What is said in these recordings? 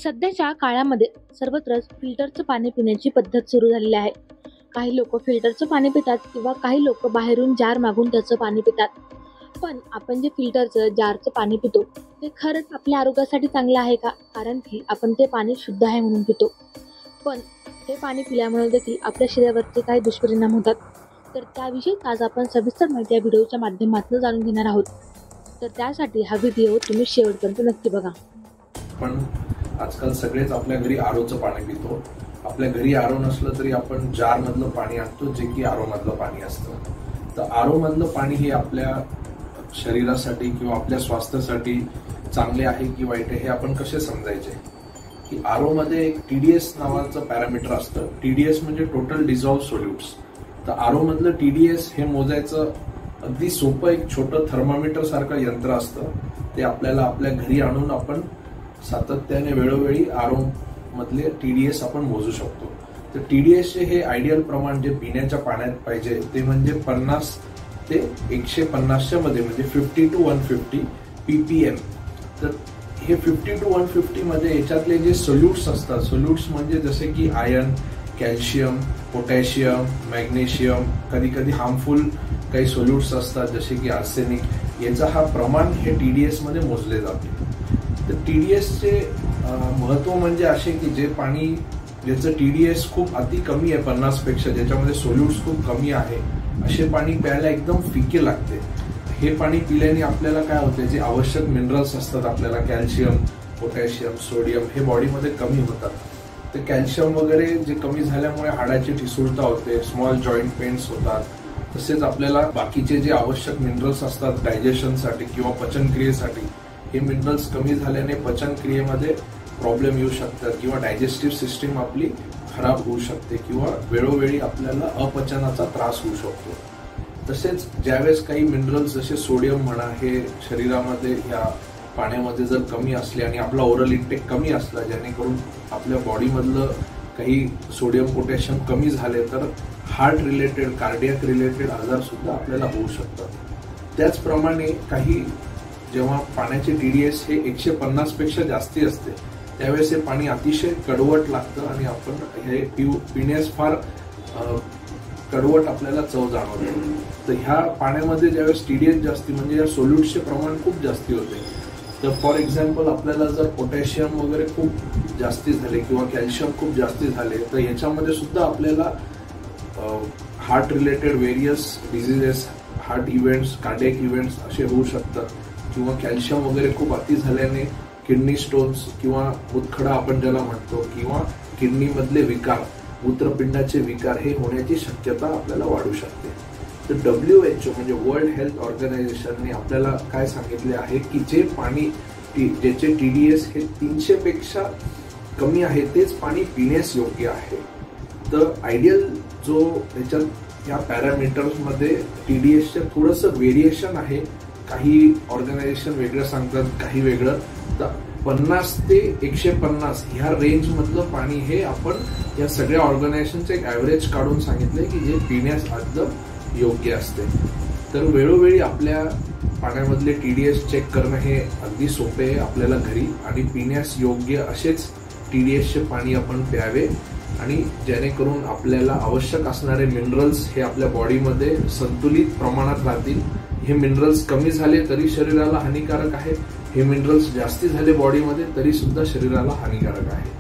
सध्याच्या काळामध्ये सर्वत्रच फिल्टरचं पाणी पिण्याची पद्धत सुरू झालेली आहे. काही लोक फिल्टरचं पाणी पितात किंवा काही लोक बाहेरून जार मागून त्याचं पाणी पितात. पण आपण जे फिल्टरचं जारचं पाणी पितो ते खरंच आपल्या आरोग्यासाठी चांगलं आहे का? कारण की आपण ते पाणी शुद्ध आहे म्हणून पितो. पण ते पाणी पिल्यामुळे देखील आपल्या शरीरावरती काही दुष्परिणाम होतात. तर त्याविषयी आज आपण सविस्तर माहिती या व्हिडिओच्या माध्यमातून जाणून घेणार आहोत. तर त्यासाठी हा व्हिडिओ तुम्ही शेवटपर्यंत नक्की बघा. पण आजकाल सगळेच आपल्या घरी आरोचं पाणी पितो. आपल्या घरी आरो नसलं तरी आपण जार मधलं पाणी आणतो, जे की आरो मधलं पाणी असतं. तर आरो मधलं पाणी हे आपल्या शरीरासाठी किंवा आपल्या स्वास्थ्यासाठी चांगले आहे की वाईट आहे हे आपण कसे समजायचे? की आरो मध्ये एक टीडीएस नावाचं पॅरामीटर असतं. टीडीएस म्हणजे टोटल डिझॉल्व्ह सोल्युट्स. तर आरो मधलं टीडीएस हे मोजायचं अगदी सोपं एक छोटं थर्मामीटर सारखं यंत्र असतं. ते आपल्याला आपल्या घरी आणून आपण सातत्याने वेळोवेळी आरो मधले टीडीएस आपण मोजू शकतो. तर टीडीएसचे हे आयडियल प्रमाण जे पिण्याच्या पाण्यात पाहिजे ते म्हणजे 50 ते 150 मध्ये, म्हणजे 50 to 150 ppm. तर हे 50 to 150 मध्ये याच्यातले जे सोल्युट्स असतात, सोल्युट्स म्हणजे जसे की आयर्न, कॅल्शियम, पोटॅशियम, मॅग्नेशियम, कधी कधी हार्मफुल काही सोल्युट्स असतात जसे की आर्सेनिक, याचा हा प्रमाण हे टीडीएस मध्ये मोजले जाते. तर टीडीएसचे महत्व म्हणजे असे की जे पाणी ज्याचं टीडीएस खूप अति कमी आहे 50 पेक्षा, ज्याच्यामध्ये सोल्युट्स खूप कमी आहे, असे पाणी प्यायला एकदम फिके लागते. हे पाणी पिल्याने आपल्याला काय होते, जे आवश्यक मिनरल्स असतात आपल्याला कॅल्शियम, पोटॅशियम, सोडियम, हे बॉडीमध्ये कमी होतात. तर कॅल्शियम वगैरे जे कमी झाल्यामुळे हाडाची ठिसूळता होते, स्मॉल जॉईंट पेन्स होतात. तसेच आपल्याला बाकीचे जे आवश्यक मिनरल्स असतात डायजेशनसाठी किंवा पचनक्रियेसाठी, हे मिनरल्स कमी झाल्याने पचनक्रियेमध्ये प्रॉब्लेम येऊ शकतात किंवा डायजेस्टिव्ह सिस्टीम आपली खराब होऊ शकते किंवा वेळोवेळी आपल्याला अपचनाचा त्रास होऊ शकतो. तसेच ज्यावेळेस काही मिनरल्स जसे सोडियम म्हणा, हे शरीरामध्ये या पाण्यामध्ये जर कमी असले आणि आपला ओरल इंटेक कमी असला, जेणेकरून आपल्या बॉडीमधलं काही सोडियम पोटॅशियम कमी झाले तर हार्ट रिलेटेड, कार्डियक रिलेटेड आजार सुद्धा आपल्याला होऊ शकतात. त्याचप्रमाणे काही जेव्हा पाण्याचे टीडीएस हे 150 पेक्षा जास्ती असते त्यावेळेस हे पाणी अतिशय कडवट लागतं आणि आपण हे पिण्यास फार कडवट आपल्याला चव जाणवते. तर ह्या पाण्यामध्ये ज्यावेळेस टीडीएस जास्ती म्हणजे या सोल्युट्सचे प्रमाण खूप जास्ती होते. तर फॉर एक्झाम्पल आपल्याला जर पोटॅशियम वगैरे खूप जास्ती झाले किंवा कॅल्शियम खूप जास्ती झाले तर याच्यामध्ये सुद्धा आपल्याला heart related various diseases, heart events, cardiac events असे होऊ शकतात. किंवा कॅल्शियम वगैरे खूप अति झाल्याने किडनी स्टोन्स किंवा मुतखडा आपण ज्याला म्हणतो, किंवा किडनी मधले विकार, मूत्रपिंडाचे विकार हे होण्याची शक्यता आपल्याला वाढू शकते. तर WHO म्हणजे वर्ल्ड हेल्थ ऑर्गनायझेशनने आपल्याला काय सांगितले आहे की जे पाणी ज्याचे टीडीएस हे 300 पेक्षा कमी आहे तेच पाणी पिण्यास योग्य आहे. तर आयडियल जो त्याच्यात या पॅरामीटर्स मध्ये टीडीएसचं थोडंसं व्हेरिएशन आहे. काही ऑर्गनायझेशन वेगळं सांगतात, काही वेगळं. तर 50 ते 150 ह्या रेंज मधलं पाणी हे आपण या सगळ्या ऑर्गनायझेशनचे एक ऍव्हरेज काढून सांगितलंय की जे पिण्यास एकदम योग्य असते. तर वेळोवेळी आपल्या पाण्यामधले टीडीएस चेक करणं हे अगदी सोपे आहे आपल्याला घरी, आणि पिण्यास योग्य असेच टीडीएसचे पाणी आपण प्यावे आणि जेणेकरून आपल्याला आवश्यक असणारे मिनरल्स हे आपल्या बॉडीमध्ये संतुलित प्रमाणात राहतील. हे मिनरल्स कमी झाले तरी शरीराला हानिकारक आहे, हे मिनरल्स जास्ती झाले बॉडीमध्ये तरी सुद्धा शरीराला हानिकारक आहे.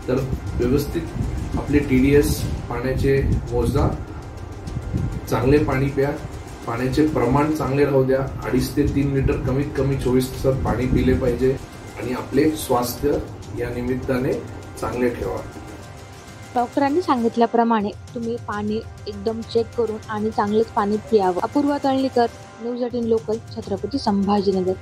तर व्यवस्थित आपले टीडीएस पाण्याचे मोजा, चांगले पाणी प्या, पाण्याचे प्रमाण चांगले राहू द्या. 2.5 ते 3 लिटर कमीत कमी 24 तासात पाणी पिले पाहिजे आणि आपले स्वास्थ्य या निमित्ताने चांगले ठेवा. डॉक्टरांनी सांगितल्याप्रमाणे तुम्ही पाणी एकदम चेक करून आणि चांगलेच पाणी पियावं. Apurva Talnikar, news 18 local, Chhatrapati Sambhajinagar.